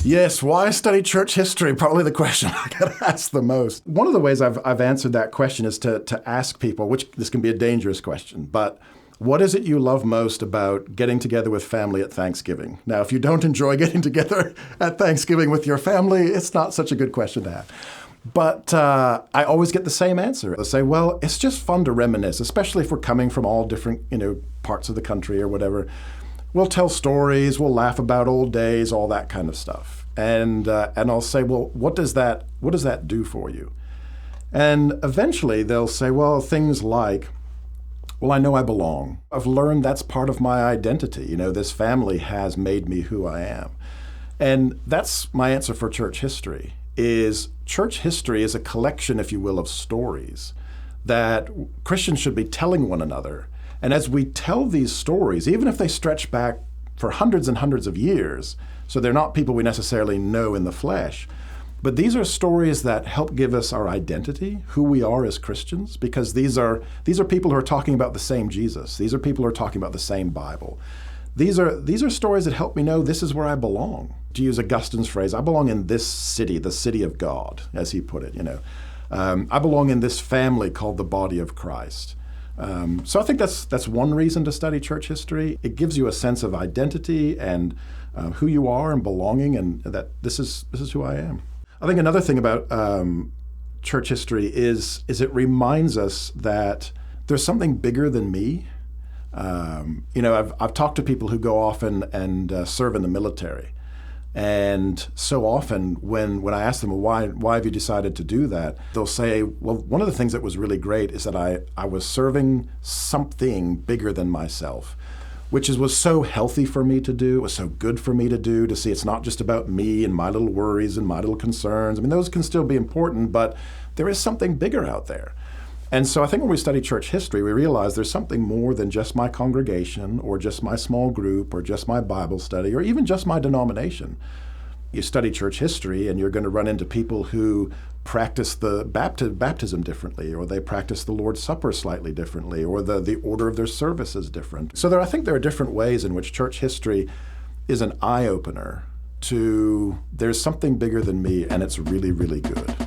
Yes, why study church history? Probably the question I get asked the most. One of the ways I've answered that question is to ask people, which this can be a dangerous question, but what is it you love most about getting together with family at Thanksgiving? Now, if you don't enjoy getting together at Thanksgiving with your family, it's not such a good question to have. But I always get the same answer. They'll say, well, it's just fun to reminisce, especially if we're coming from all different, parts of the country or whatever. We'll tell stories, we'll laugh about old days, all that kind of stuff. And I'll say, well, what does that do for you? And eventually they'll say, well, things like, well, I know I belong. I've learned that's part of my identity. This family has made me who I am. And that's my answer for church history, is church history is a collection, if you will, of stories that Christians should be telling one another. And as we tell these stories, even if they stretch back for hundreds and hundreds of years, so they're not people we necessarily know in the flesh, but these are stories that help give us our identity, who we are as Christians, because these are people who are talking about the same Jesus. These are people who are talking about the same Bible. These are stories that help me know this is where I belong. To use Augustine's phrase, I belong in this city, the city of God, as he put it. I belong in this family called the body of Christ. So I think that's one reason to study church history. It gives you a sense of identity and who you are and belonging, and that this is who I am. I think another thing about church history is it reminds us that there's something bigger than me. I've talked to people who go off and serve in the military. And so often when I ask them, well, why have you decided to do that? They'll say, well, one of the things that was really great is that I was serving something bigger than myself, which was so healthy for me to do, was so good for me to do, to see it's not just about me and my little worries and my little concerns. I mean, those can still be important, but there is something bigger out there. And so I think when we study church history, we realize there's something more than just my congregation or just my small group or just my Bible study or even just my denomination. You study church history and you're going to run into people who practice the baptism differently, or they practice the Lord's Supper slightly differently, or the order of their service is different. So I think there are different ways in which church history is an eye-opener to there's something bigger than me, and it's really, really good.